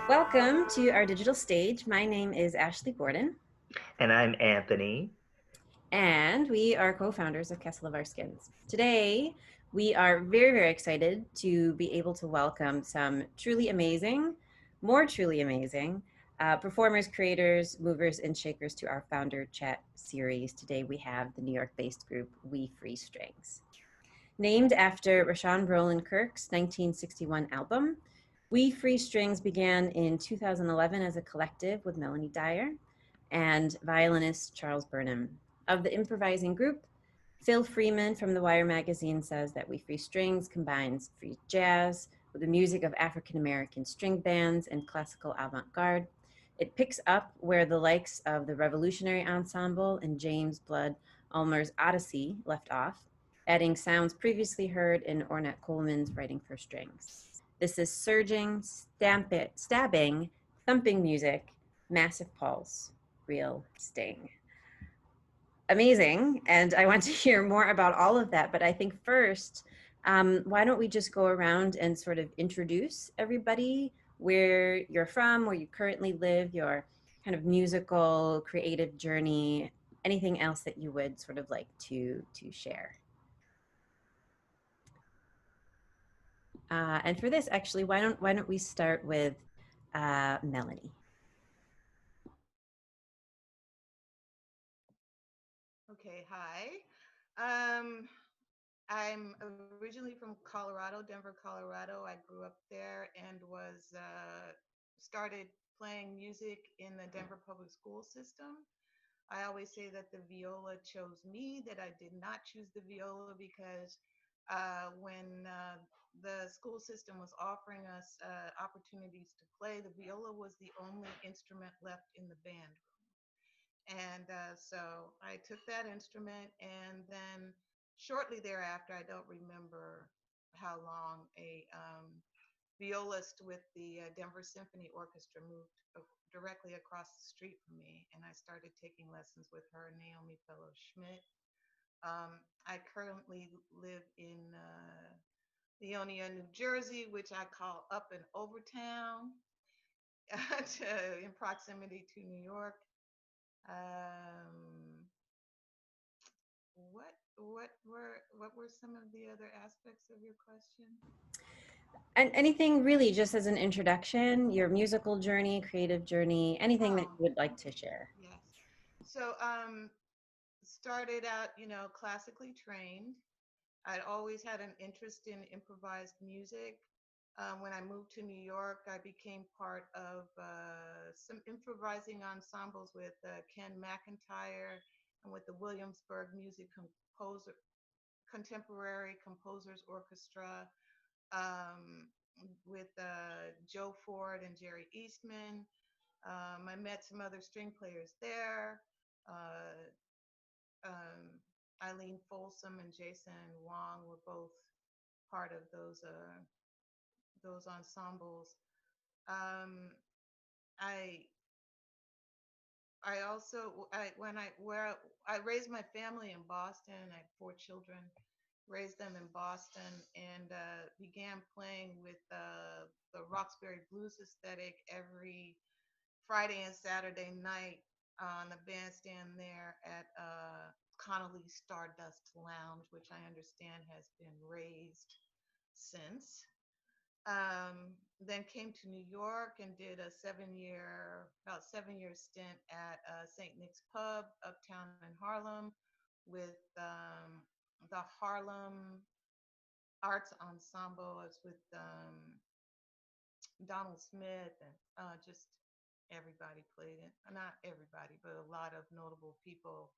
Welcome to our digital stage. My name is Ashley Gordon, And I'm Anthony. and we are co-founders of Castle of Our Skins. Today, we are very, very excited to be able to welcome some truly amazing, more truly amazing performers, creators, movers, and shakers to our Founder Chat series. Today, we have the New York-based group WeFreeStrings. Named after Rashaan Roland Kirk's 1961 album, WeFreeStrings began in 2011 as a collective with Melanie Dyer and violinist Charles Burnham. Of the improvising group, Phil Freeman from The Wire magazine says that WeFreeStrings combines free jazz with the music of African American string bands and classical avant-garde. It picks up where the likes of the Revolutionary Ensemble and James Blood Ulmer's Odyssey left off, adding sounds previously heard in Ornette Coleman's Writing for Strings. This is surging, stabbing, thumping music, massive pulse, real sting. Amazing. And I want to hear more about all of that. But I think first, why don't we just go around and sort of introduce everybody, where you're from, where you currently live, your kind of musical, creative journey, anything else that you would sort of like to share. And for this, actually, why don't we start with Melanie? Okay, hi. Um, I'm originally from Colorado, Denver, Colorado. I grew up there and was started playing music in the Denver public school system. I always say that the viola chose me, that I did not choose the viola because when the school system was offering us opportunities to play, the viola was the only instrument left in the band room. And so I took that instrument, and then shortly thereafter, I don't remember how long, a violist with the Denver Symphony Orchestra moved directly across the street from me, and I started taking lessons with her, Naomi Fellow Schmidt. I currently live in Leonia, New Jersey, which I call up and over town, in proximity to New York. Um, what were some of the other aspects of your question? And anything really, just as an introduction, your musical journey, creative journey, anything that Oh, you would like to okay. share. Yes. So, started out, classically trained. I'd always had an interest in improvised music. When I moved to New York, I became part of some improvising ensembles with Ken McIntyre and with the Williamsburg Music Composer Contemporary Composers Orchestra, um, with Joe Ford and Jerry Eastman. I met some other string players there. Uh, um, Eileen Folsom and Jason Wong were both part of those ensembles. Um, I I also I when I where I raised my family in Boston. I had four children. Raised them in Boston, and began playing with the Roxbury Blues aesthetic every Friday and Saturday night on the bandstand there at Connolly Stardust Lounge, which I understand has been raised since. Then came to New York and did about 7 year stint at St. Nick's Pub uptown in Harlem with the Harlem Arts Ensemble. I was with Donald Smith and just everybody played it. Not everybody, but a lot of notable people.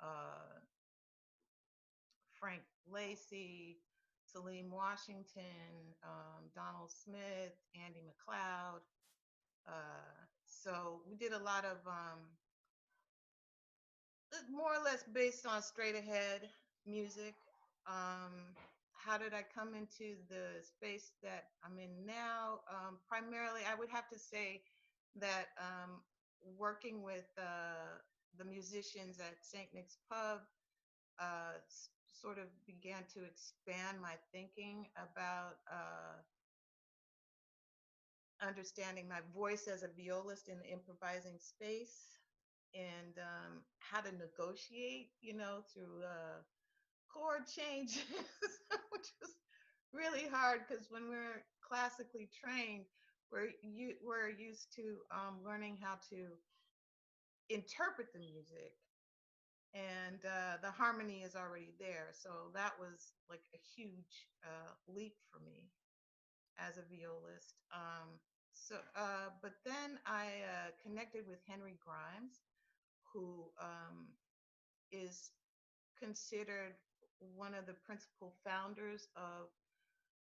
Uh, Frank Lacey, Salim Washington, Donald Smith, Andy McLeod. So we did a lot of more or less based on straight ahead music. How did I come into the space that I'm in now? Primarily, I would have to say that working with the musicians at St. Nick's Pub sort of began to expand my thinking about understanding my voice as a violist in the improvising space, and how to negotiate, through chord changes, which was really hard because when we're classically trained, we're used to learning how to interpret the music, and the harmony is already there. So that was like a huge leap for me as a violist. But then I connected with Henry Grimes, who is considered one of the principal founders of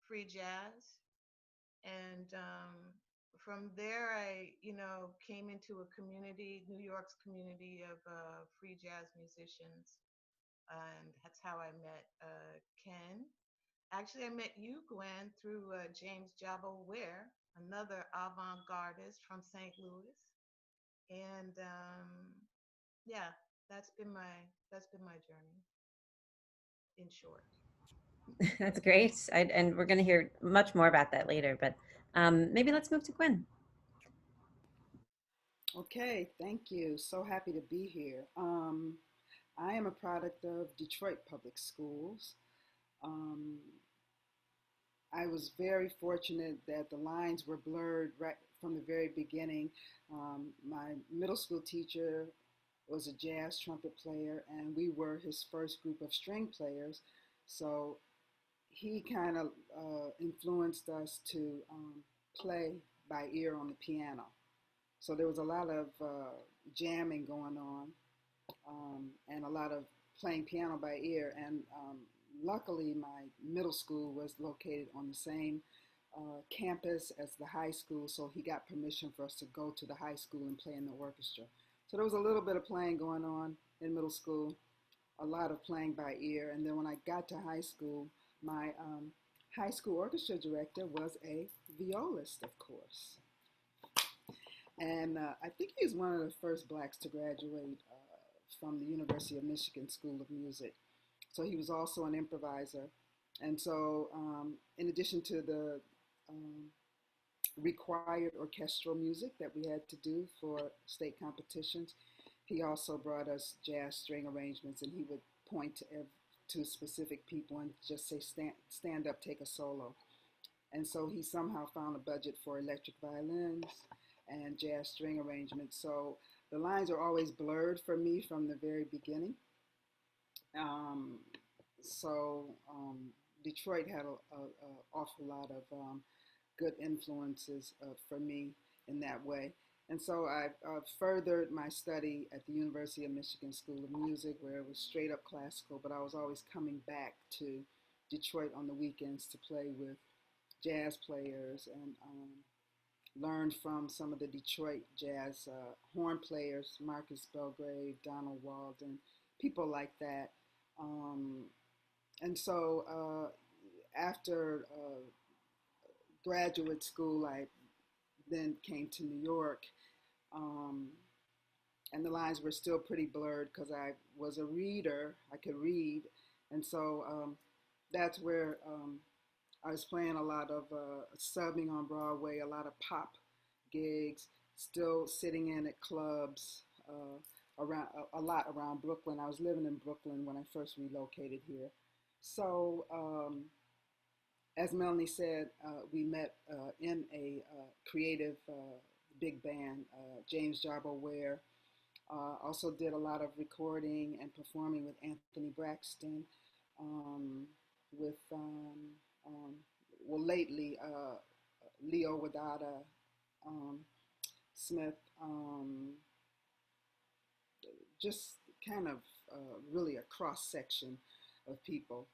free jazz. And from there, I came into a community, New York's community of free jazz musicians. And that's how I met Ken. Actually, I met you, Gwen, through James Jabo Ware, another avant-gardist from St. Louis. And yeah, that's been my journey in short. That's great. And we're going to hear much more about that later, but maybe let's move to Gwen. Okay, thank you. So happy to be here. I am a product of Detroit Public Schools. Um, I was very fortunate that the lines were blurred right from the very beginning. My middle school teacher was a jazz trumpet player, and we were his first group of string players. So he kind of influenced us to play by ear on the piano. So there was a lot of jamming going on, and a lot of playing piano by ear. And luckily, my middle school was located on the same campus as the high school, so he got permission for us to go to the high school and play in the orchestra. So there was a little bit of playing going on in middle school, a lot of playing by ear. And then when I got to high school, my high school orchestra director was a violist, of course. And I think he was one of the first blacks to graduate from the University of Michigan School of Music. So he was also an improviser. And so in addition to the required orchestral music that we had to do for state competitions, he also brought us jazz string arrangements, and he would point to specific people and just say, stand up, take a solo. And so he somehow found a budget for electric violins and jazz string arrangements. So the lines are always blurred for me from the very beginning. Detroit had an awful lot of good influences for me in that way. And so I furthered my study at the University of Michigan School of Music, where it was straight up classical, but I was always coming back to Detroit on the weekends to play with jazz players and learned from some of the Detroit jazz horn players, Marcus Belgrave, Donald Walden, people like that. And so after graduate school, I then came to New York, and the lines were still pretty blurred because I was a reader. I could read, and so that's where I was playing a lot of subbing on Broadway, a lot of pop gigs, still sitting in at clubs around a lot around Brooklyn. I was living in Brooklyn when I first relocated here. So as Melanie said, we met in a creative big band, James Jabo Ware. Also did a lot of recording and performing with Anthony Braxton, with lately Leo Wadada, Smith, just kind of really a cross section of people.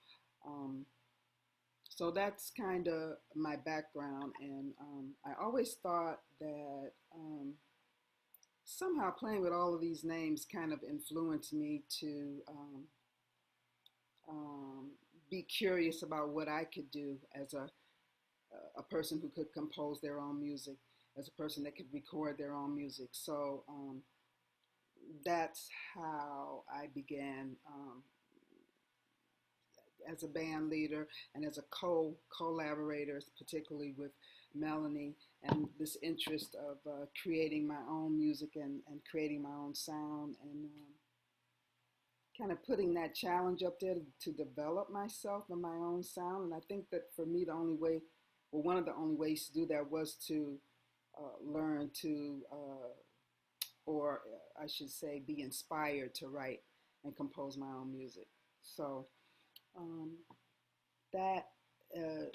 So that's kind of my background, and I always thought that somehow playing with all of these names kind of influenced me to be curious about what I could do as a person who could compose their own music, as a person that could record their own music. So that's how I began as a band leader and as a collaborator, particularly with Melanie and this interest of creating my own music and creating my own sound and kind of putting that challenge up there to develop myself and my own sound. And I think that for me, the only way, well, one of the only ways to do that was to learn to, or I should say, be inspired to write and compose my own music. So that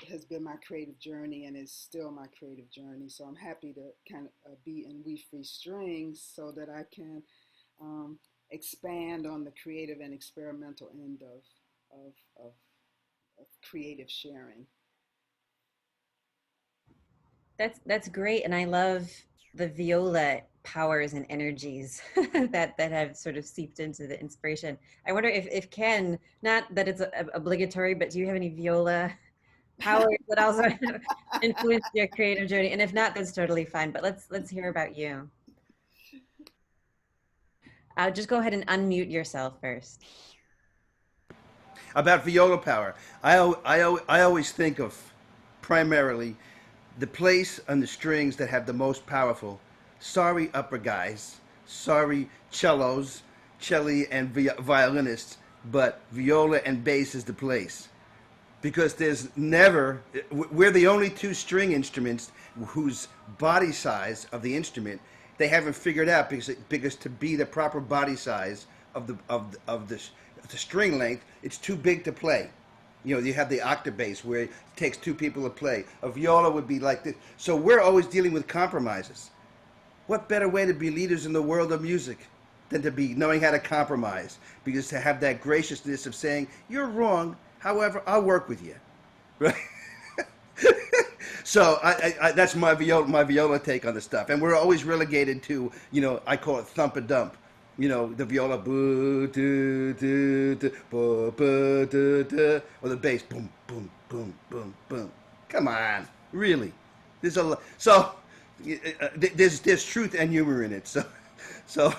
has been my creative journey and is still my creative journey. So I'm happy to kind of be in WeFreeStrings so that I can expand on the creative and experimental end of creative sharing. That's great, and I love the viola powers and energies that have sort of seeped into the inspiration. I wonder if Ken, not that it's obligatory, but do you have any viola powers that also influenced your creative journey? And if not, that's totally fine. But let's hear about you. Just go ahead and unmute yourself first. About viola power, I always think of primarily the place on the strings that have the most powerful. Sorry, upper guys. Sorry, celli and violinists, but viola and bass is the place. Because there's never, we're the only two string instruments whose body size of the instrument they haven't figured out, because to be the proper body size of the string length, it's too big to play. You know, you have the octave bass where it takes two people to play. A viola would be like this. So we're always dealing with compromises. What better way to be leaders in the world of music than to be knowing how to compromise? Because to have that graciousness of saying, you're wrong, however, I'll work with you. Right? So that's my viola take on the stuff. And we're always relegated to, you know, I call it thump a dump. You know, the viola, boo, doo, doo, doo, boo, boo, doo, doo, or the bass, boom, boom, boom, boom, boom. Come on, really? There's a so there's truth and humor in it. So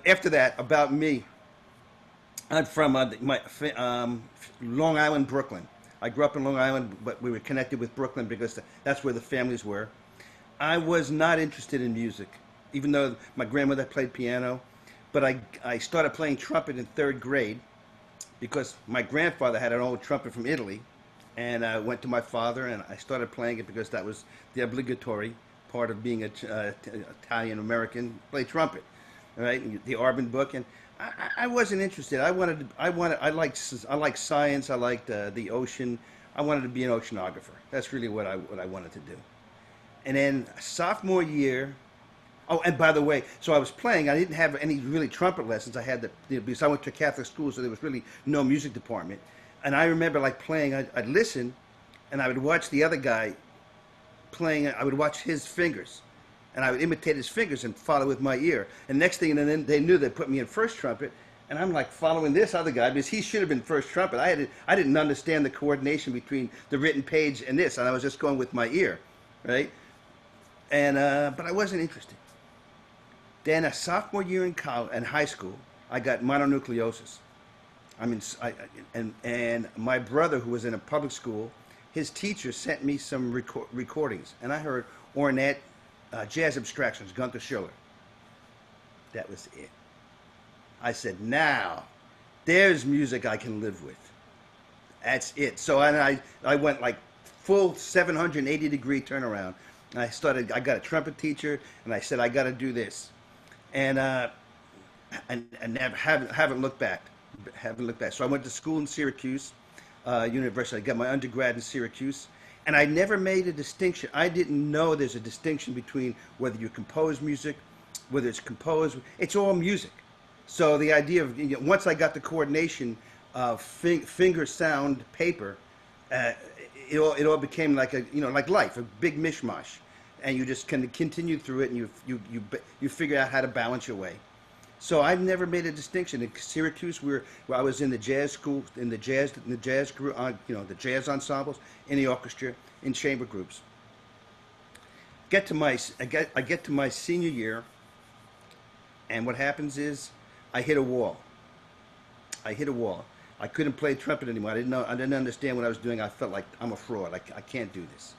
after that, about me, I'm from Long Island, Brooklyn. I grew up in Long Island, but we were connected with Brooklyn because that's where the families were. I was not interested in music, even though my grandmother played piano, but I started playing trumpet in third grade because my grandfather had an old trumpet from Italy, and I went to my father and I started playing it because that was the obligatory part of being an Italian American, play trumpet, right? The Arbin book, and I wasn't interested. I liked science. I liked the ocean. I wanted to be an oceanographer. That's really what I wanted to do. And then sophomore year, oh, and by the way, so I was playing. I didn't have any really trumpet lessons. I had because I went to a Catholic school, so there was really no music department. And I remember like playing. I'd listen, and I would watch the other guy playing. I would watch his fingers, and I would imitate his fingers and follow with my ear. And next thing, and then they knew they put me in first trumpet, and I'm like following this other guy because he should have been first trumpet. I didn't understand the coordination between the written page and this, and I was just going with my ear, right? And but I wasn't interested. Then a sophomore year in high school, I got mononucleosis. And my brother, who was in a public school, his teacher sent me some recordings, and I heard Ornette, Jazz Abstractions, Gunther Schuller. That was it. I said, now, there's music I can live with. That's it. So I went like full 780-degree turnaround. I got a trumpet teacher, and I said, I got to do this. And never, haven't looked back. So I went to school in Syracuse University. I got my undergrad in Syracuse. And I never made a distinction. I didn't know there's a distinction between whether you compose music, whether it's composed. It's all music. So the idea of, once I got the coordination of finger, sound, paper, it all became like like life, a big mishmash. And you just kind of continue through it, and you figure out how to balance your way. So I've never made a distinction. In Syracuse, where I was in the jazz school, in the jazz group, the jazz ensembles, in the orchestra, in chamber groups. I get to my senior year, and what happens is I hit a wall. I couldn't play trumpet anymore. I didn't understand what I was doing. I felt like I'm a fraud. I can't do this.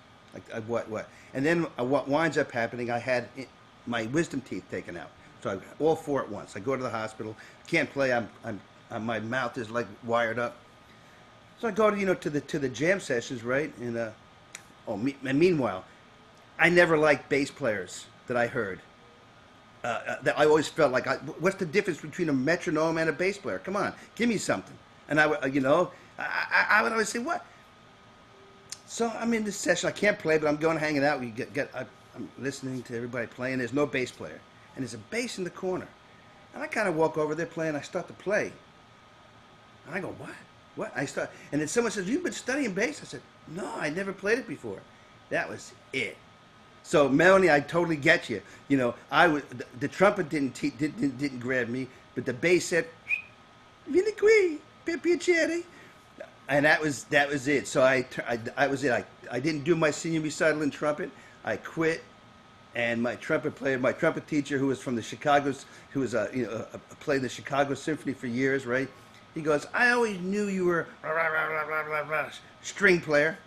What? And then what winds up happening, I had my wisdom teeth taken out. So all four at once. I go to the hospital. Can't play. My mouth is like wired up. So I go to the jam sessions, right? And and meanwhile, I never liked bass players that I heard. That I always felt like, what's the difference between a metronome and a bass player? Come on, give me something. And I would always say, what? So I'm in this session. I can't play, but I'm going hanging out. I'm listening to everybody playing. There's no bass player, and there's a bass in the corner. And I kind of walk over there playing. I start to play, and I go, what? What? And then someone says, you've been studying bass? I said, no, I never played it before. That was it. So Melanie, I totally get you. The trumpet didn't grab me, but the bass said, "Vieni qui, per piacere," and that was it. So I was it. I didn't do my senior recital in trumpet. I quit, and my trumpet teacher, who was from the Chicago's, who was played the Chicago Symphony for years, right? He goes, I always knew you were a string player.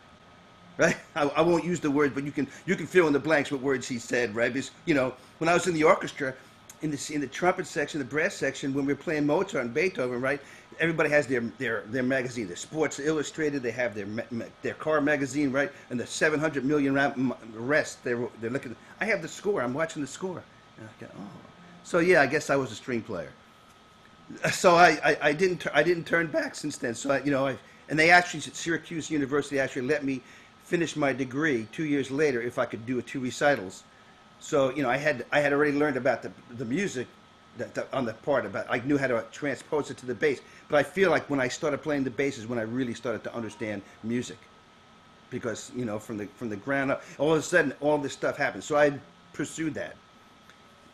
Right? I won't use the word, but you can fill in the blanks with words he said, right? Because, when I was in the orchestra, in the trumpet section, the brass section, when we were playing Mozart and Beethoven, right? Everybody has their magazine, their Sports Illustrated, they have their car magazine, right? And the 700 million rest, they're looking. I have the score. I'm watching the score. And I go, oh. So yeah, I guess I was a string player. So I didn't turn back since then. So and they actually, Syracuse University actually let me finish my degree 2 years later if I could do 2 recitals. So I had already learned about the music on the part about, I knew how to transpose it to the bass. But I feel like when I started playing the bass is when I really started to understand music, because from the ground up, all of a sudden all this stuff happened. So I pursued that.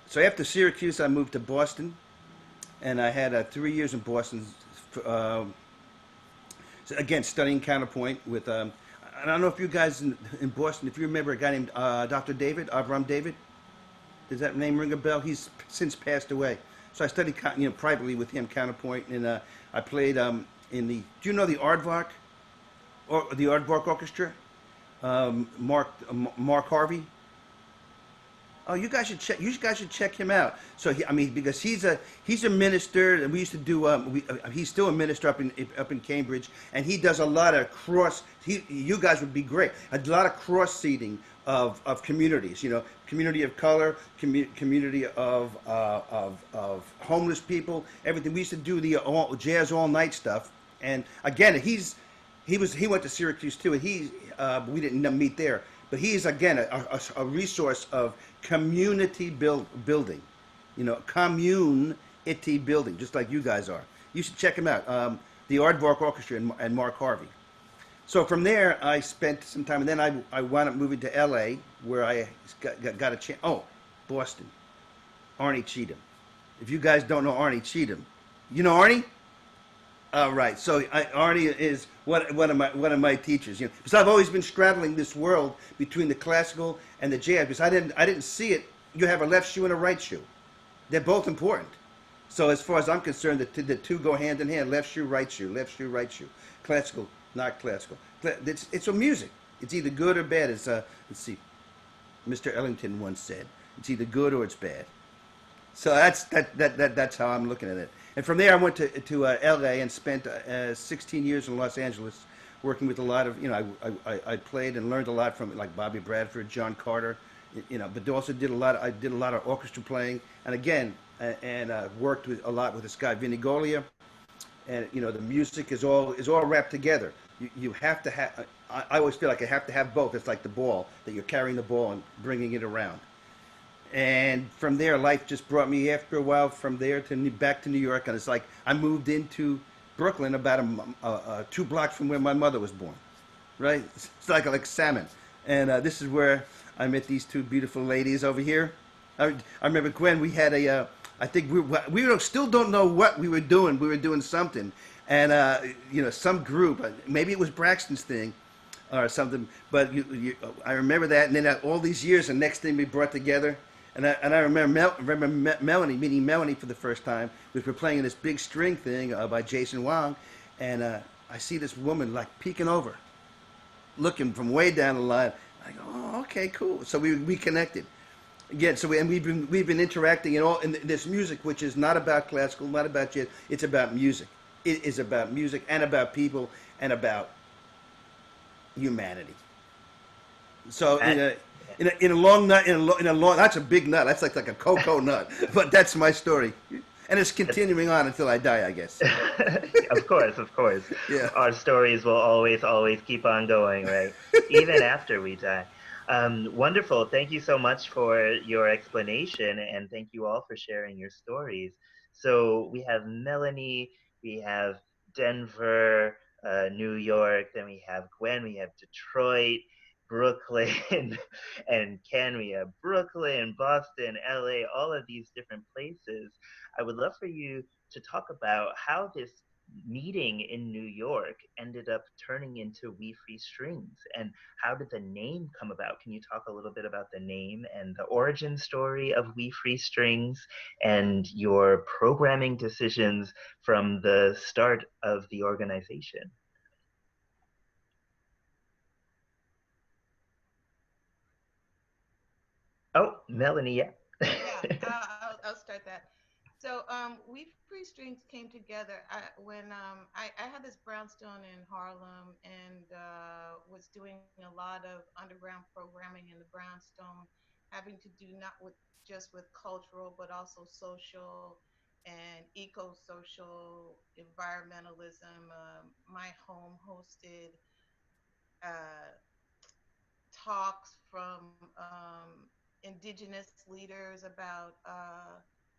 So after Syracuse, I moved to Boston, and I had 3 years in Boston. So again, studying counterpoint with. I don't know if you guys in Boston, if you remember a guy named Dr. David, Avram David. Does that name ring a bell? He's since passed away. So I studied, privately with him, counterpoint, and I played in the. Do you know the Aardvark, or the Aardvark Orchestra? Mark Harvey. Oh, you guys should check him out. So because he's a minister, and we used to do. He's still a minister up in Cambridge, and he does a lot of cross. You guys would be great. A lot of cross seeding of communities. Community of color, community of homeless people, everything. We used to do the jazz all night stuff. And again, he went to Syracuse too, and we didn't meet there. But he's, again, a resource of community building, community building, just like you guys are. You should check him out, the Aardvark Orchestra and Mark Harvey. So from there, I spent some time, and then I wound up moving to L.A., where I got a chance. Oh, Boston, Arnie Cheatham. If you guys don't know Arnie Cheatham, you know Arnie? All right, so Arnie is one of my teachers. Because I've always been straddling this world between the classical and the jazz. Because I didn't see it. You have a left shoe and a right shoe. They're both important. So as far as I'm concerned, the two go hand in hand. Left shoe, right shoe. Left shoe, right shoe. Classical, not classical. It's a music. It's either good or bad. Let's see. Mr. Ellington once said, "It's either good or it's bad." So that's how I'm looking at it. And from there, I went to L.A. and spent 16 years in Los Angeles, working with a lot of, I played and learned a lot from like Bobby Bradford, John Carter, but also did a lot of orchestra playing, and again, worked a lot with this guy Vinnie Golia, and the music is all wrapped together. You have to have. I always feel like I have to have both. It's like the ball, that you're carrying the ball and bringing it around. And from there, life just brought me, after a while, from there back to New York. And it's like I moved into Brooklyn, about 2 blocks from where my mother was born, right? It's like salmon. And this is where I met these 2 beautiful ladies over here. I remember, Gwen, we had I think we still don't know what we were doing. We were doing something. And, some group, maybe it was Braxton's thing or something. But I remember that. And then all these years, the next thing we brought together. And I remember Melanie, meeting Melanie for the first time, which we're playing in this big string thing by Jason Wang, and I see this woman like peeking over, looking from way down the line. I go, oh, okay, cool. So we connected. Again, and we've been interacting in this music, which is not about classical, not about jazz. It's about music. It is about music and about people and about humanity. So That, in a long nut in a long that's a big nut. That's like a cocoa nut. But that's my story, and it's continuing on until I die, I guess. of course, of course. Yeah. Our stories will always, always keep on going, right? Even after we die. Wonderful. Thank you so much for your explanation, and thank you all for sharing your stories. So we have Melanie, we have Denver, New York, then we have Gwen, we have Detroit, Brooklyn, and Ken, we have Brooklyn, Boston, LA, all of these different places. I would love for you to talk about how this meeting in New York ended up turning into We Free Strings, and how did the name come about? Can you talk a little bit about the name and the origin story of We Free Strings and your programming decisions from the start of the organization? Oh, Melanie, yeah. Yeah, I'll start that. So, we Free Strings came together when I had this brownstone in Harlem and was doing a lot of underground programming in the brownstone, having to do not with just with cultural but also social and eco-social environmentalism. My home hosted uh, talks from indigenous leaders about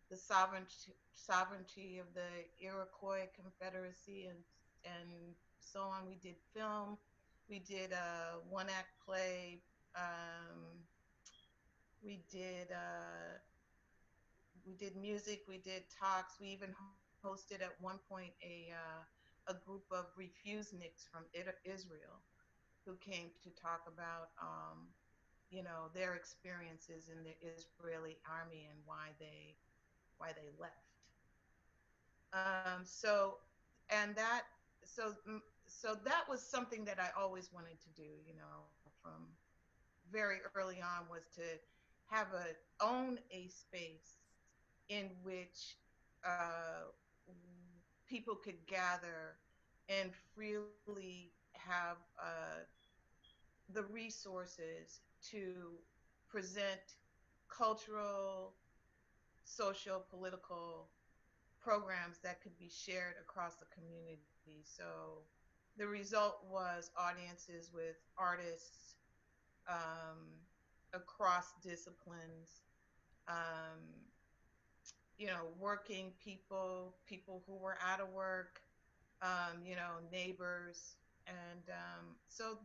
the sovereignty of the Iroquois Confederacy and so on. We did film, we did a one act play, we did music, we did talks. We even hosted at one point a group of refuseniks from Israel who came to talk about their experiences in the Israeli army and why they left. So and that so so that was something that I always wanted to do. From very early on was to own a space in which uh, people could gather and freely have the resources to present cultural, social, political programs that could be shared across the community. So the result was audiences with artists across disciplines, um, working people, people who were out of work, neighbors. And so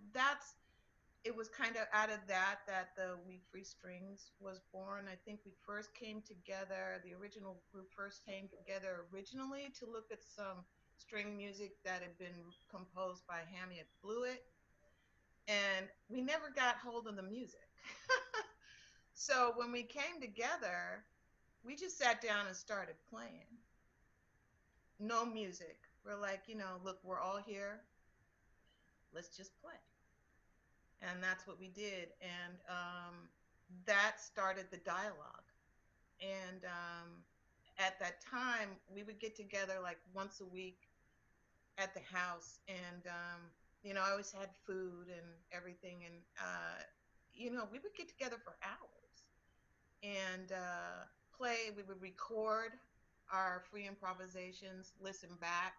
it was kind of out of that the We Free Strings was born. I think we first came together, the original group first came together originally to look at some string music that had been composed by Hamlet Blewett, and we never got hold of the music. So when we came together, we just sat down and started playing. No music. We're like, look, we're all here. Let's just play. And that's what we did. And that started the dialogue. And at that time, we would get together like once a week at the house. And, I always had food and everything. And, we would get together for hours and play. We would record our free improvisations, listen back,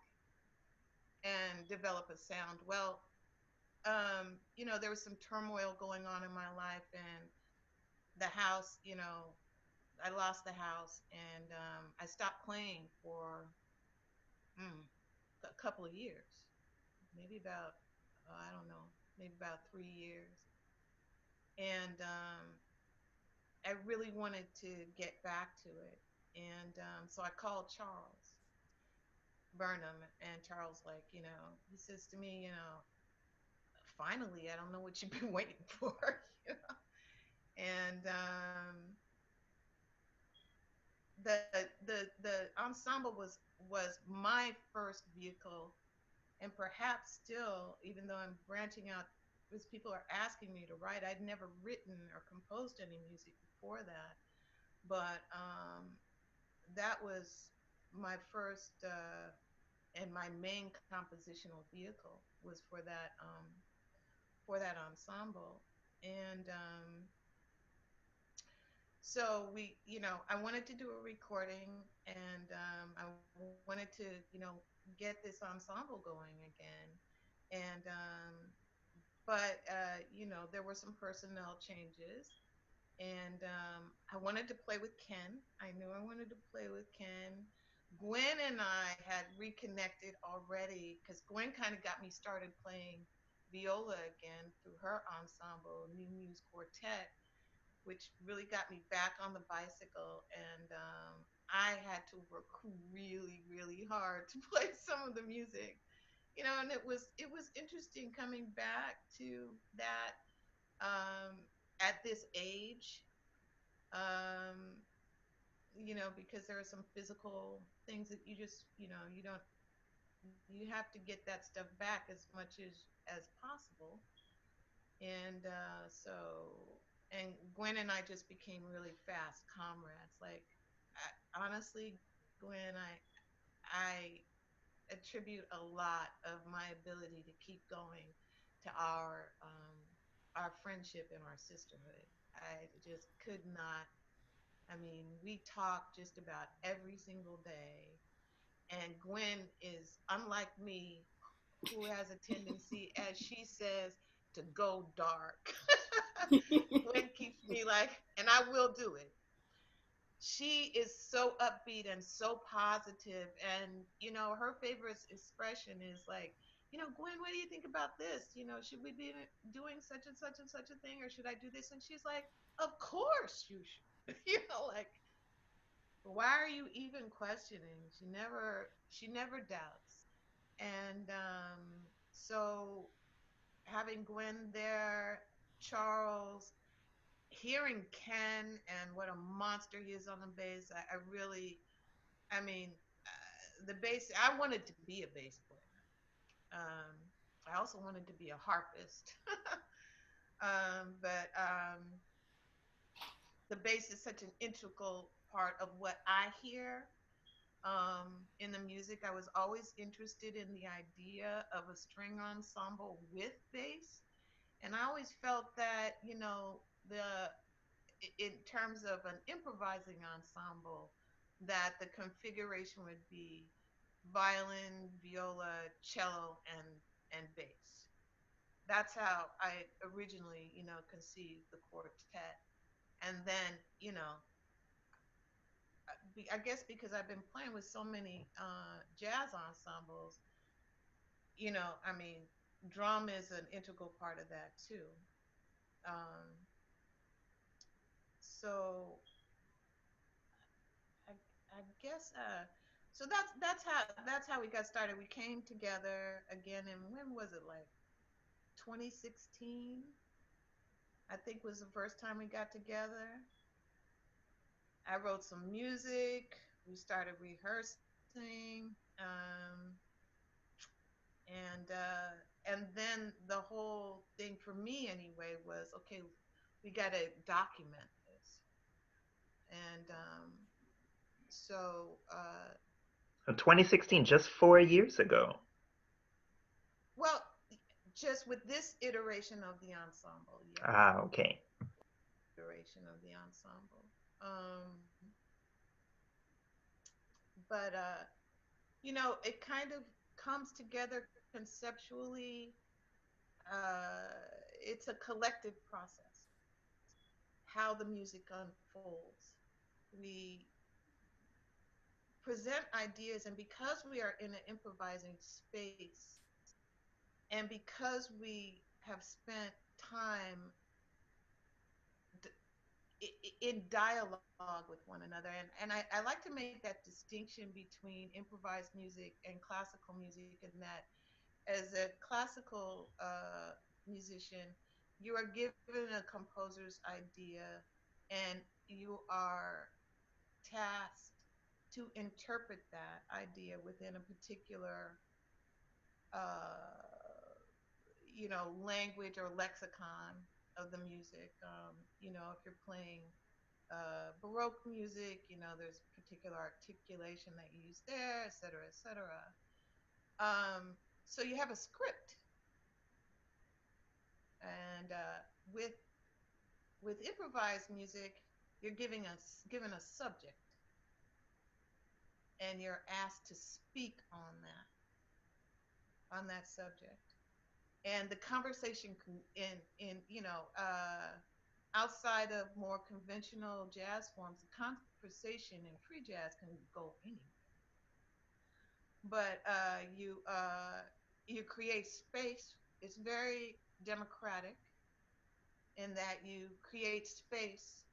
and develop a sound. Well, there was some turmoil going on in my life, and the house, I lost the house, and I stopped playing for mm, a couple of years, maybe about, I don't know, maybe about 3 years. And I really wanted to get back to it. And so I called Charles Burnham, and Charles, like, he says to me, finally, I don't know what you've been waiting for. you know? And the ensemble was my first vehicle And perhaps still, even though I'm branching out, because people are asking me to write, I'd never written or composed any music before that. But that was my first and my main compositional vehicle was for that ensemble. And so we, I wanted to do a recording, and I wanted to, get this ensemble going again. And but there were some personnel changes, and I wanted to play with Ken. I knew I wanted to play with Ken. Gwen and I had reconnected already because Gwen kind of got me started playing viola again through her ensemble, New Muse Quartet, which really got me back on the bicycle. And I had to work really, really hard to play some of the music, and it was interesting coming back to that at this age, um, because there are some physical things that you just, you don't, you have to get that stuff back as much as possible. And and Gwen and I just became really fast comrades. Like, honestly, Gwen, I attribute a lot of my ability to keep going to our friendship and our sisterhood. I just could not. I mean, we talk just about every single day. And Gwen is unlike me, who has a tendency, as she says, to go dark. Gwen keeps me like, and I will do it. She is so upbeat and so positive, and her favorite expression is like, Gwen, what do you think about this? Should we be doing such and such and such a thing, or should I do this? And she's like, of course you should. Like, why are you even questioning? She never doubts. And so having Gwen there, Charles, hearing Ken and what a monster he is on the bass, I really, I mean, the bass, I wanted to be a bass player. I also wanted to be a harpist. But the bass is such an integral part of what I hear in the music. I was always interested in the idea of a string ensemble with bass. And I always felt that, the in terms of an improvising ensemble, that the configuration would be violin, viola, cello, and bass. That's how I originally, conceived the quartet. And then, I guess because I've been playing with so many jazz ensembles, I mean, drum is an integral part of that too. Um, so I guess so that's how we got started. We came together again, and when was it, like 2016? I think was the first time we got together. I wrote some music. We started rehearsing, and then the whole thing for me anyway was, okay, we got to document this. And so 2016, just 4 years ago. well, just with this iteration of the ensemble, yes. Okay. Iteration of the ensemble. But it kind of comes together conceptually. It's a collective process. How the music unfolds. We present ideas, and because we are in an improvising space, and because we have spent time in dialogue with one another. And I like to make that distinction between improvised music and classical music, in that as a classical musician, you are given a composer's idea, and you are tasked to interpret that idea within a particular you know, language or lexicon of the music. You know, if you're playing Baroque music, you know, there's particular articulation that you use there, et cetera, et cetera. So you have a script, and with improvised music, you're given a subject, and you're asked to speak on that subject. And the conversation in you know outside of more conventional jazz forms, the conversation in free jazz can go anywhere. But you create space. It's very democratic in that you create space.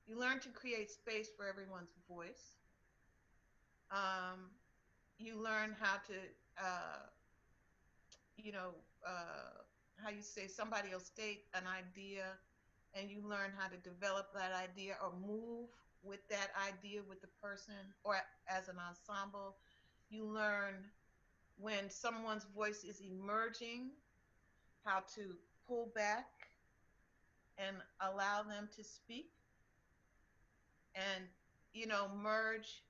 You learn to create space for everyone's voice. Um, you learn how to, uh, you know, how you say somebody will state an idea, and you learn how to develop that idea or move with that idea with the person or as an ensemble. You learn when someone's voice is emerging, how to pull back and allow them to speak and, you know, merge,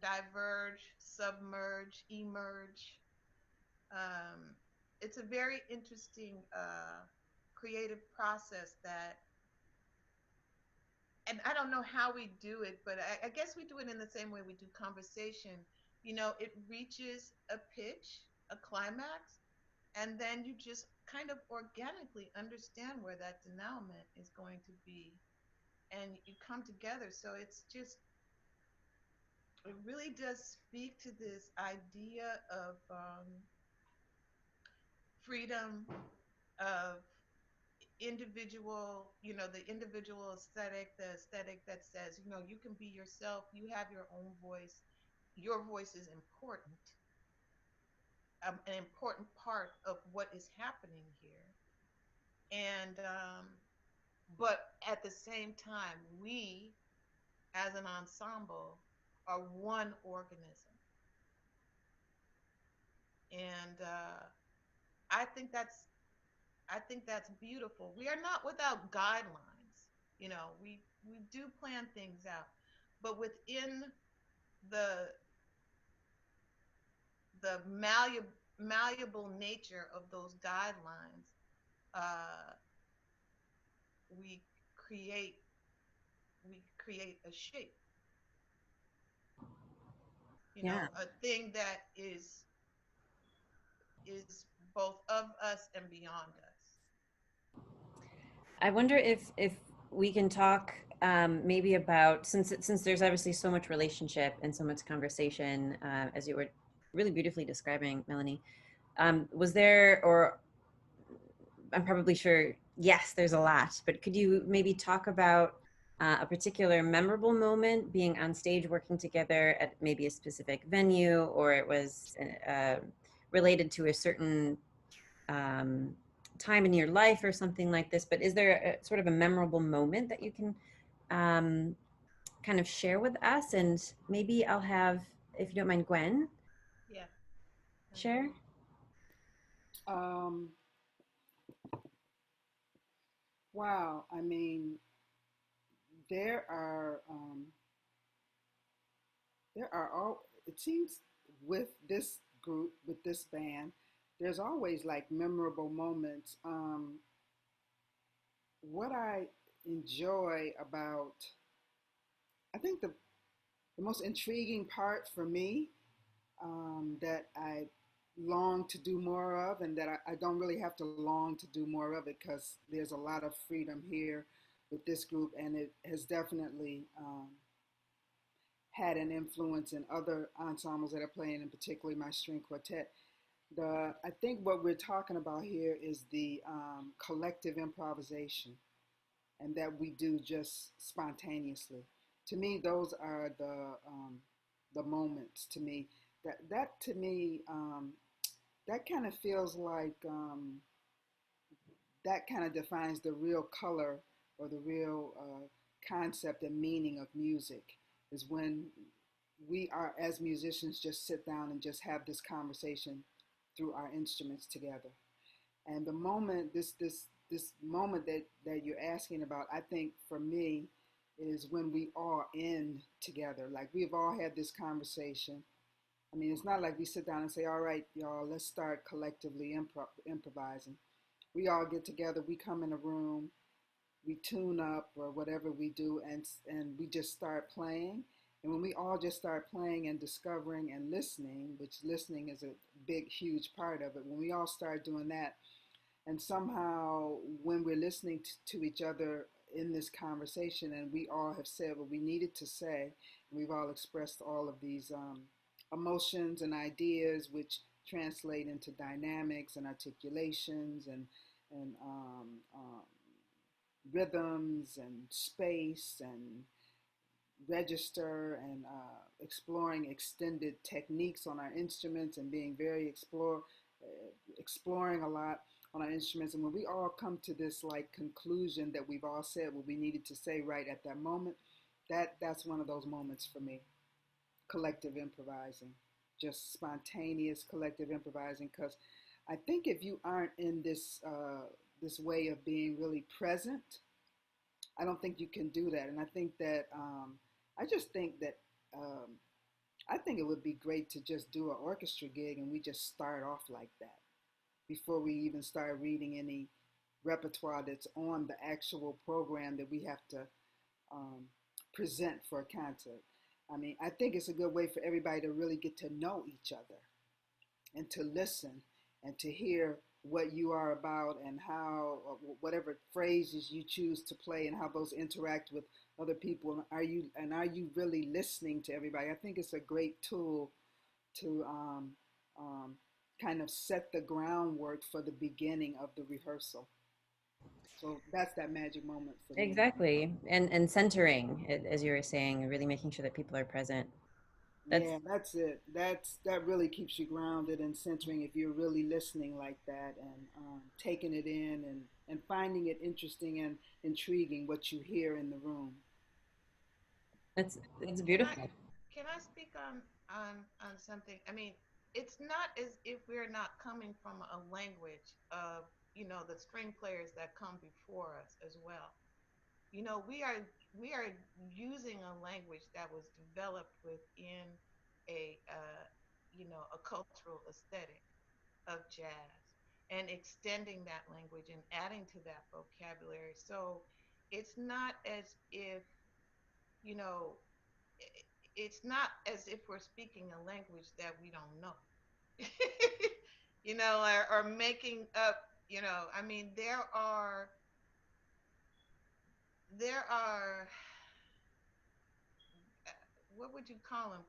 diverge, submerge, emerge. Um, it's a very interesting creative process that, and I don't know how we do it, but I guess we do it in the same way we do conversation. You know, it reaches a pitch, a climax, and then you just kind of organically understand where that denouement is going to be, and you come together. So it's just, it really does speak to this idea of freedom, of individual, you know, the individual aesthetic, the aesthetic that says, you know, you can be yourself, you have your own voice, your voice is important, an important part of what is happening here. And but at the same time, we as an ensemble are one organism. And I think that's I think that's beautiful. We are not without guidelines. You know, we do plan things out, but within the malleable nature of those guidelines, uh, we create we create a shape. You Yeah. know, a thing that is both of us and beyond us. I wonder if we can talk maybe about, since there's obviously so much relationship and so much conversation, as you were really beautifully describing, Melanie. Was there, or I'm probably sure, yes, there's a lot, but could you maybe talk about a particular memorable moment being on stage working together at maybe a specific venue, or it was related to a certain um, time in your life or something like this? But is there a sort of a memorable moment that you can um, kind of share with us? And maybe I'll have, if you don't mind, Gwen Yeah. share. Um, wow. I mean, there are all. It seems with this group, with this band, there's always like memorable moments. What I enjoy about, I think the most intriguing part for me, that I long to do more of, and that I don't really have to long to do more of it because there's a lot of freedom here with this group, and it has definitely had an influence in other ensembles that are playing, and particularly my string quartet. I think what we're talking about here is the collective improvisation, and that we do just spontaneously. To me, those are the moments. To me, that to me, that kind of feels like, that kind of defines the real color or the real concept and meaning of music, is when we are, as musicians, just sit down and just have this conversation through our instruments together. And the moment, this moment that you're asking about, I think for me, is when we all in together. Like we've all had this conversation. I mean, it's not like we sit down and say, all right, y'all, let's start collectively improvising. We all get together, we come in a room, we tune up or whatever we do, and we just start playing. And when we all just start playing and discovering and listening, which listening is a big, huge part of it, when we all start doing that, and somehow when we're listening to each other in this conversation, and we all have said what we needed to say, and we've all expressed all of these emotions and ideas, which translate into dynamics and articulations and rhythms and space and register and exploring extended techniques on our instruments and being very exploring a lot on our instruments. And when we all come to this like conclusion that we've all said what we needed to say right at that moment, that's one of those moments for me. Collective improvising, just spontaneous collective improvising. Because I think if you aren't in this this way of being really present, I don't think you can do that. And I think that I just think that I think it would be great to just do an orchestra gig and we just start off like that before we even start reading any repertoire that's on the actual program that we have to present for a concert. I mean, I think it's a good way for everybody to really get to know each other and to listen and to hear what you are about and how whatever phrases you choose to play and how those interact with other people. Are you really listening to everybody? I think it's a great tool to kind of set the groundwork for the beginning of the rehearsal. So that's that magic moment for me. Exactly. And centering, as you were saying, really making sure that people are present. That's Yeah, that's it. That really keeps you grounded and centering if you're really listening like that and taking it in and finding it interesting and intriguing what you hear in the room. it's Can I beautiful. can I speak on something? I mean, it's not as if we're not coming from a language of, the string players that come before us as well. We are using a language that was developed within a cultural aesthetic of jazz and extending that language and adding to that vocabulary. So it's not as if, you know, it's not as if we're speaking a language that we don't know. Or making up, I mean, there are what would you call them?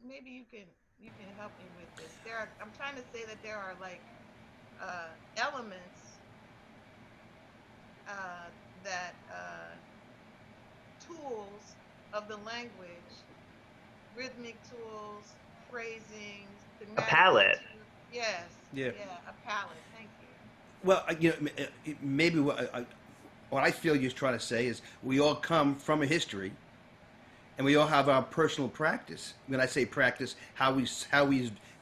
Maybe you can help me with this. I'm trying to say that there are like elements uh, that tools of the language, rhythmic tools, phrasings, A thematical palette. tools. Yes, Yeah. yeah, a palette. Thank you. Well, maybe what I feel you're trying to say is we all come from a history, and we all have our personal practice. When I say practice,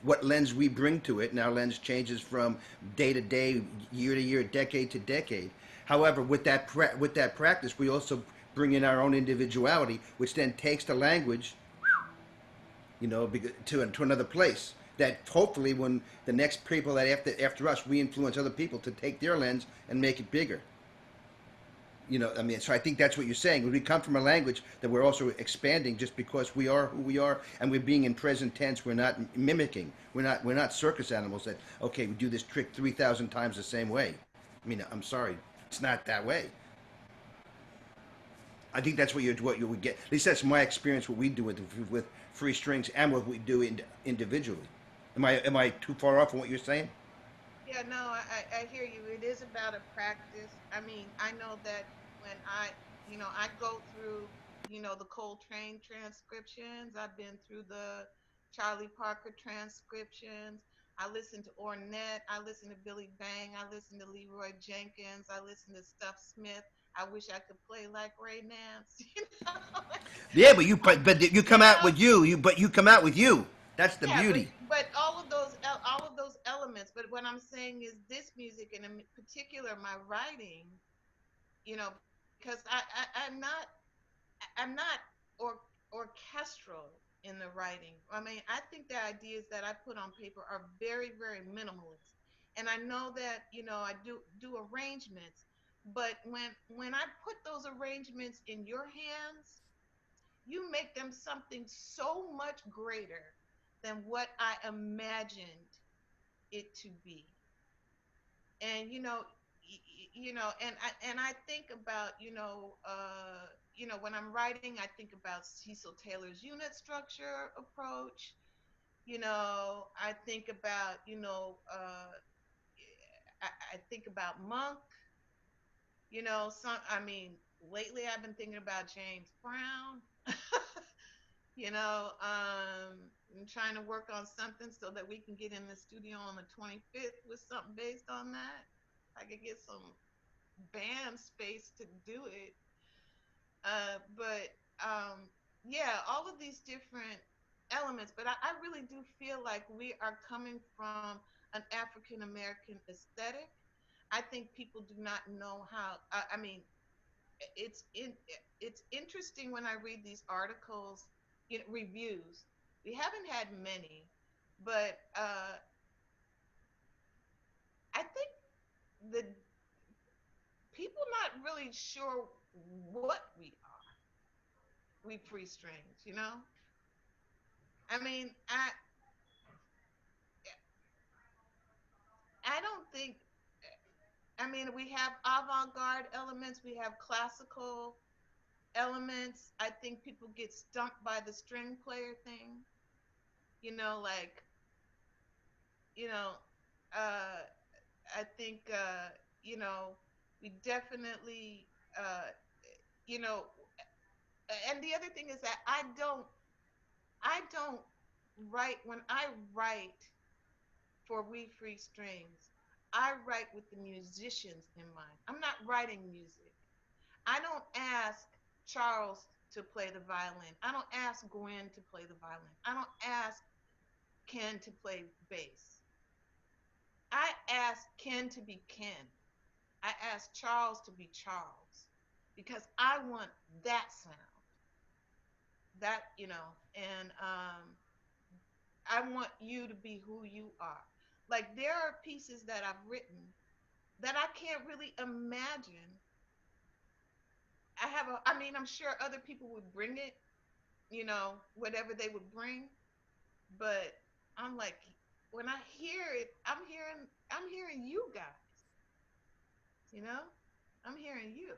what lens we bring to it, and our lens changes from day to day, year to year, decade to decade. However, with that practice, we also bring in our own individuality, which then takes the language, to another place. That hopefully, when the next people that after us, we influence other people to take their lens and make it bigger. I mean, so I think that's what you're saying. When we come from a language that we're also expanding, just because we are who we are, and we're being in present tense. We're not mimicking. We're not circus animals that, okay, we do this trick 3,000 times the same way. I mean, I'm sorry, it's not that way. I think that's what you would get. At least that's my experience. What we do with free strings and what we do individually. Am I too far off from what you're saying? Yeah, no, I hear you. It is about a practice. I mean, I know that when I go through, the Coltrane transcriptions, I've been through the Charlie Parker transcriptions. I listen to Ornette. I listen to Billy Bang. I listen to Leroy Jenkins. I listen to Stuff Smith. I wish I could play like Ray Nance. Yeah, but you come you out know, with you. But you come out with you. That's the yeah, but beauty. but all of those what I'm saying is this music, and in particular my writing, because I'm not or orchestral in the writing. I mean, I think the ideas that I put on paper are very, very minimalist. And I know that, I do arrangements, but when I put those arrangements in your hands, you make them something so much greater than what I imagined it to be. And and I think about when I'm writing, I think about Cecil Taylor's unit structure approach. I think about I think about Monk. Some I mean lately I've been thinking about James Brown. I'm trying to work on something so that we can get in the studio on the 25th with something based on that. I could get some band space to do it. But yeah, all of these different elements. But I really do feel like we are coming from an African American aesthetic. I think people do not know how. I mean, it's in, it's interesting when I read these articles, reviews. We haven't had many, but I think the people not really sure what we are. We free strings, I mean, I don't think. I mean, we have avant-garde elements. We have classical elements. I think people get stumped by the string player thing. Like you know, uh, I think you know we definitely you know. And the other thing is that I don't write when I write for We Free Strings. I write with the musicians in mind. I'm not writing music. I don't ask Charles to play the violin. I don't ask Gwen to play the violin. I don't ask Ken to play bass. I ask Ken to be Ken. I ask Charles to be Charles because I want that sound. And I want you to be who you are. Like there are pieces that I've written that I can't really imagine. I mean, I'm sure other people would bring it, whatever they would bring, but I'm like, when I hear it, I'm hearing you guys, you know, I'm hearing you.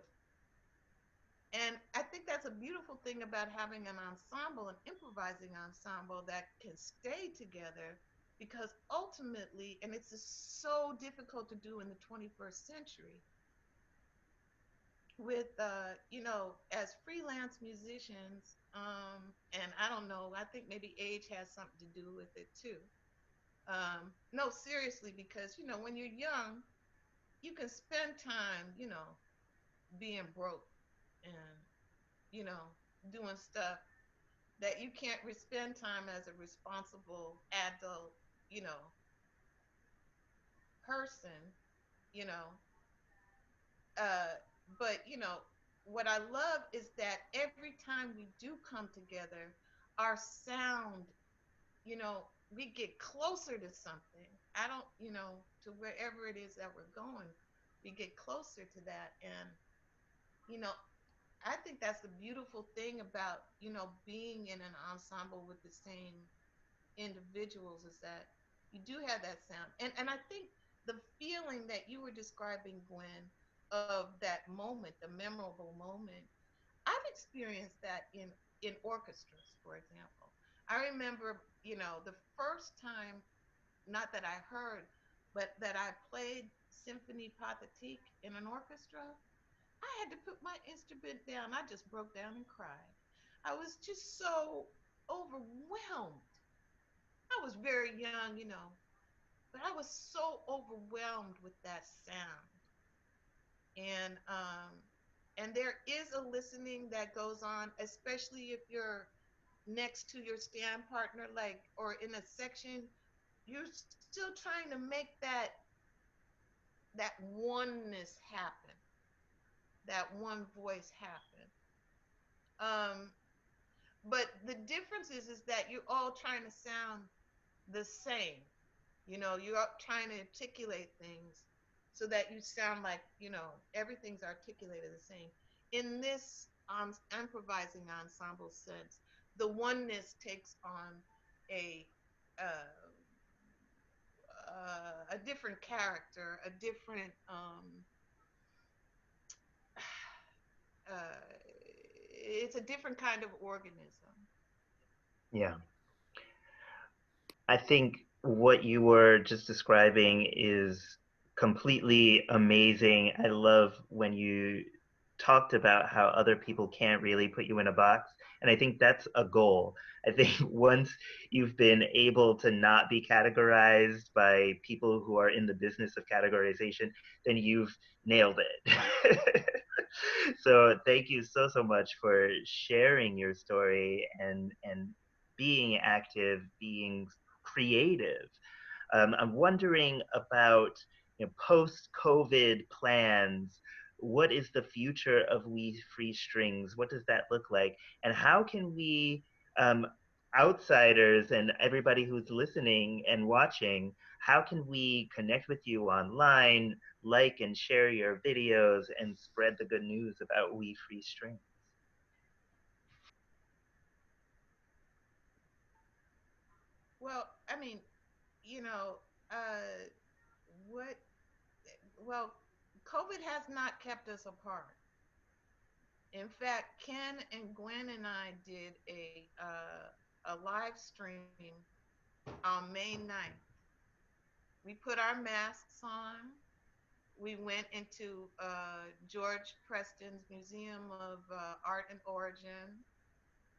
And I think that's a beautiful thing about having an ensemble, an improvising ensemble that can stay together because ultimately, and it's just so difficult to do in the 21st century, with as freelance musicians, and I don't know, I think maybe age has something to do with it too. No, seriously, because when you're young, you can spend time, being broke and you know doing stuff that you can't spend time as a responsible adult, you know, person, you know. Uh, but what I love is that every time we do come together, our sound, we get closer to something. I don't, to wherever it is that we're going, we get closer to that. And, you know, I think that's the beautiful thing about, being in an ensemble with the same individuals is that you do have that sound. And I think the feeling that you were describing, Gwen, of that moment, the memorable moment, I've experienced that in orchestras, for example. I remember, the first time, not that I heard, but that I played Symphony Pathétique in an orchestra. I had to put my instrument down. I just broke down and cried. I was just so overwhelmed. I was very young, but I was so overwhelmed with that sound. And there is a listening that goes on, especially if you're next to your stand partner, like, or in a section. you're still trying to make that oneness happen, that one voice happen. Um, but the difference is that you're all trying to sound the same. You're trying to articulate things so that you sound like, everything's articulated the same. In this improvising ensemble sense, the oneness takes on a uh, a different character, a different uh, it's a different kind of organism. Yeah. I think what you were just describing is completely amazing. I love when you talked about how other people can't really put you in a box. And I think that's a goal. I think once you've been able to not be categorized by people who are in the business of categorization, then you've nailed it. So thank you so, so much for sharing your story and being active, being creative. I'm wondering about post-COVID plans. What is the future of We Free Strings? What does that look like? And how can we, um, outsiders and everybody who's listening and watching, how can we connect with you online, like and share your videos, and spread the good news about We Free Strings? Well, I mean, you know, uh, what? Well, COVID has not kept us apart. In fact, Ken and Gwen and I did a live stream on May 9th. We put our masks on. We went into George Preston's Museum of Art and Origin.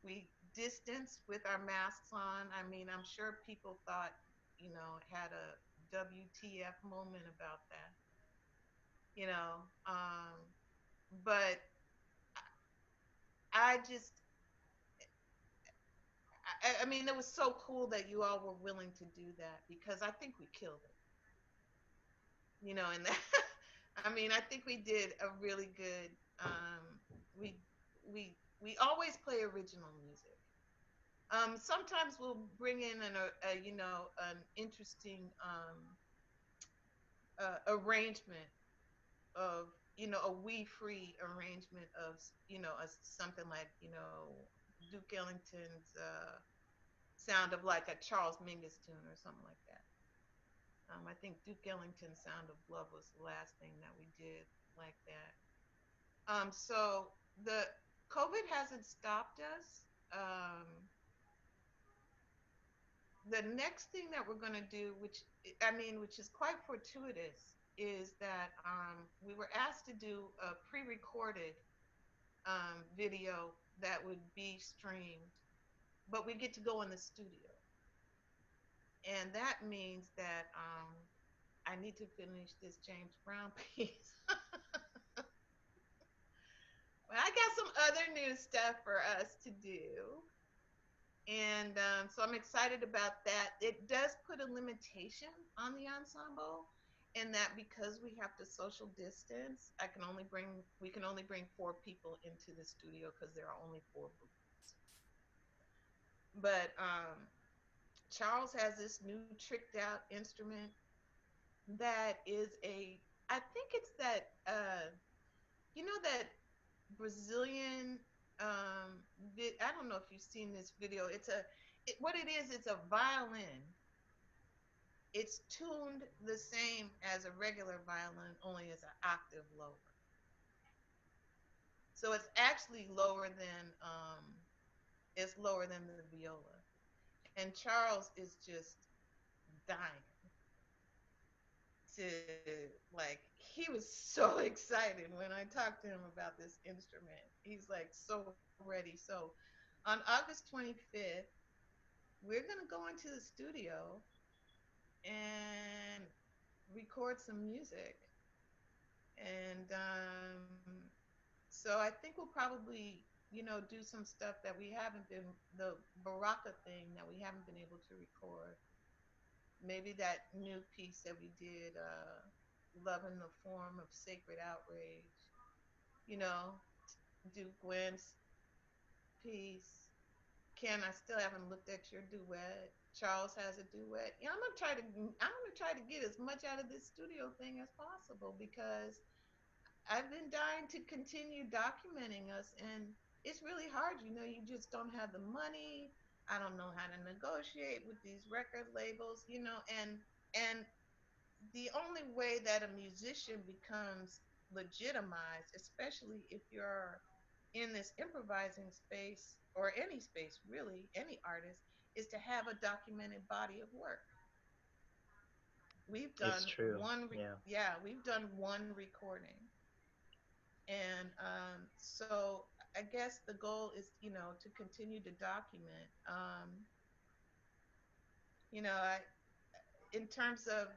We distanced with our masks on. I mean, I'm sure people thought, had a WTF moment about that, you know. But I just, I mean, it was so cool that you all were willing to do that because I think we killed it, and that, I mean, I think we did a really good, we, we always play original music. Sometimes we'll bring in an interesting arrangement of a we free arrangement of something like Duke Ellington's sound of like a Charles Mingus tune or something like that. I think Duke Ellington's Sound of Love was the last thing that we did like that. So the COVID hasn't stopped us. The next thing that we're going to do, which is quite fortuitous, is that we were asked to do a pre-recorded video that would be streamed, but we get to go in the studio, and that means that I need to finish this James Brown piece. But I got some other new stuff for us to do. And so I'm excited about that. It does put a limitation on the ensemble in that because we have to social distance, we can only bring 4 people into the studio because there are only 4 booths. But Charles has this new tricked out instrument that is I think it's that, that Brazilian, I don't know if you've seen this video. What it is, it's a violin. It's tuned the same as a regular violin, only it's an octave lower. So it's lower than the viola. And Charles is just dying to, like, he was so excited when I talked to him about this instrument. He's like so ready. So on August 25th, we're going to go into the studio and record some music. And so I think we'll probably, do some stuff that we haven't been, the Baraka thing that we haven't been able to record. maybe that new piece that we did, Love in the Form of Sacred Outrage, you know, do Gwen's piece. Ken, I still haven't looked at your duet. Charles has a duet. Yeah, I'm gonna try to get as much out of this studio thing as possible because I've been dying to continue documenting us, and it's really hard. You know, you just don't have the money. I don't know how to negotiate with these record labels, you know, and the only way that a musician becomes legitimized, especially if you're in this improvising space or any space, really, any artist, is to have a documented body of work. We've It's done true. Yeah. yeah, we've done one recording. And so I guess the goal is, you know, to continue to document. You know, in terms of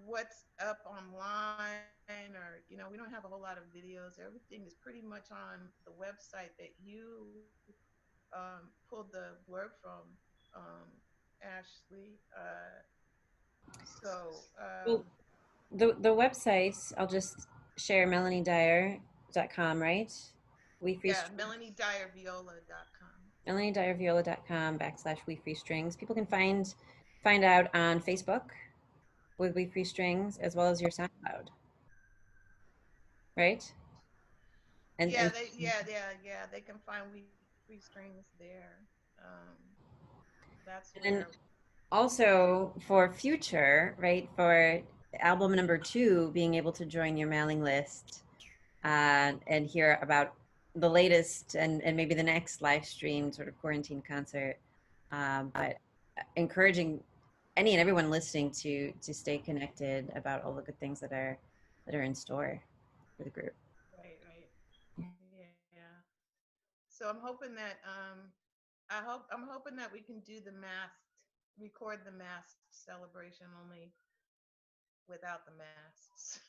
what's up online, or you know, we don't have a whole lot of videos. Everything is pretty much on the website that you pulled the blurb from, um, Ashley. So Well, the websites, I'll just share melaniedyer.com, right? We free yeah, MelanieDyerViola.com. melaniedyrviola.com / we free strings. People can find out on Facebook with We Free Strings as well as your SoundCloud, right? And Yeah. They can find We Free Strings there. Um, that's then where. also for future, right? For album number 2, being able to join your mailing list and hear about the latest and maybe the next live stream sort of quarantine concert. But encouraging any and everyone listening to stay connected about all the good things that are in store for the group. Right. Yeah. So I'm hoping that I'm hoping that we can do the masked record the masked celebration only without the masks.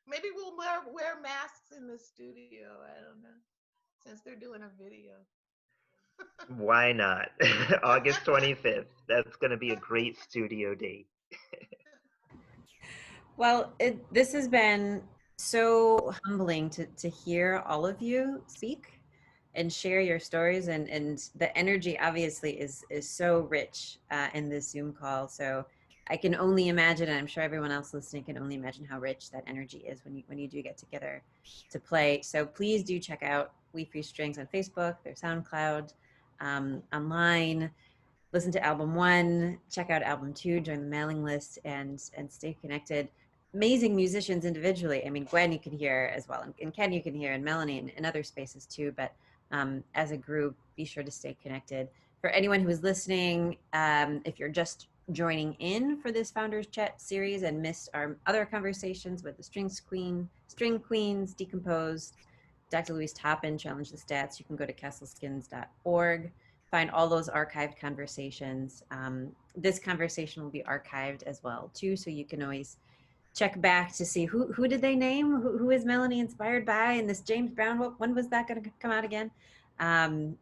Maybe we'll wear masks in the studio. I don't know. Since they're doing a video. Why not? August 25th. That's going to be a great studio date. Well, this has been so humbling to hear all of you speak and share your stories, and the energy obviously is so rich in this Zoom call. So I can only imagine, and I'm sure everyone else listening can only imagine how rich that energy is when you do get together to play. So please do check out We Free Strings on Facebook, their SoundCloud, online. Listen to album 1, check out album 2, join the mailing list, and stay connected. Amazing musicians individually. I mean, Gwen you can hear as well, and Ken you can hear, and Melanie in other spaces too. But as a group, be sure to stay connected. For anyone who is listening, if you're just joining in for this Founders Chat series and missed our other conversations with the String Queens, Decomposed, Dr. Louise Toppin, Challenge the Stats, you can go to kesselskins.org, find all those archived conversations. This conversation will be archived as well too, so you can always check back to see who did they name, who is Melanie inspired by, and this James Brown, when was that going to come out again? And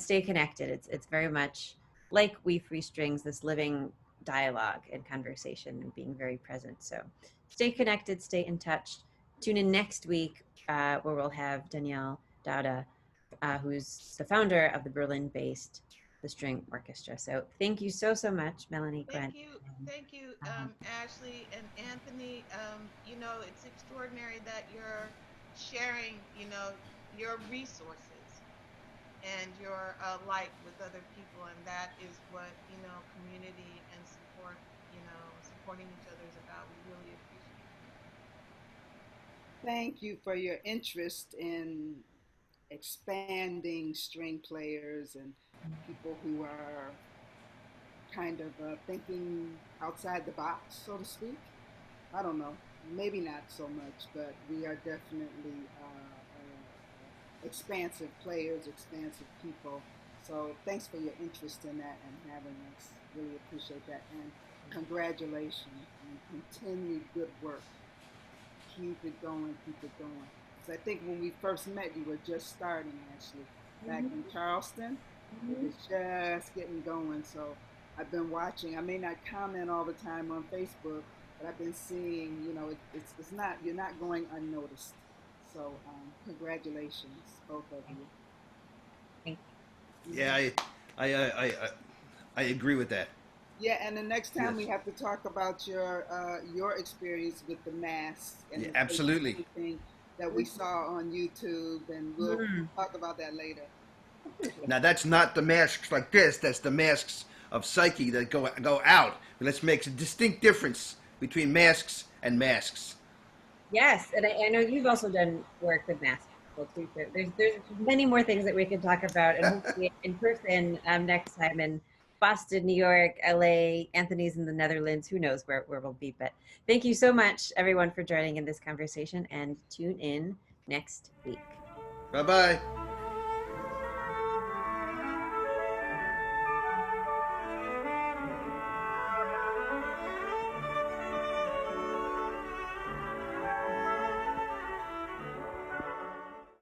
stay connected. It's very much like We Free Strings, this living dialogue and conversation and being very present. So stay connected, stay in touch. Tune in next week where we'll have Danielle Dauda, who's the founder of the Berlin-based The String Orchestra. So thank you so much, Melanie, Gwen. Thank you, Ashley and Anthony. You know, it's extraordinary that you're sharing, you know, your resources and your light with other people, and that is what, you know, community and support, you know, supporting each other is about. We really appreciate that. Thank you for your interest in expanding string players and people who are kind of thinking outside the box, so to speak. I don't know, maybe not so much, but we are definitely expansive players, expansive people. So thanks for your interest in that and having us. Really appreciate that. And congratulations and continued good work. Keep it going, keep it going. So I think when we first met, you were just starting actually back in Charleston. It was just getting going. So I've been watching. I may not comment all the time on Facebook, but I've been seeing, you know, it's not, you're not going unnoticed. So congratulations, both of you. Thank Yeah, I agree with that. Yeah, and the next time Yes. we have to talk about your experience with the masks and Yeah, the face absolutely. painting that we saw on YouTube, and we'll you. talk about that later. Now that's not the masks like this. That's the masks of psyche that go out. Let's make a distinct difference between masks and masks. Yes, and I know you've also done work with math people too. So there's many more things that we can talk about, and hopefully in person next time in Boston, New York, LA, Anthony's in the Netherlands. Who knows where we'll be? But thank you so much, everyone, for joining in this conversation, and tune in next week. Bye bye.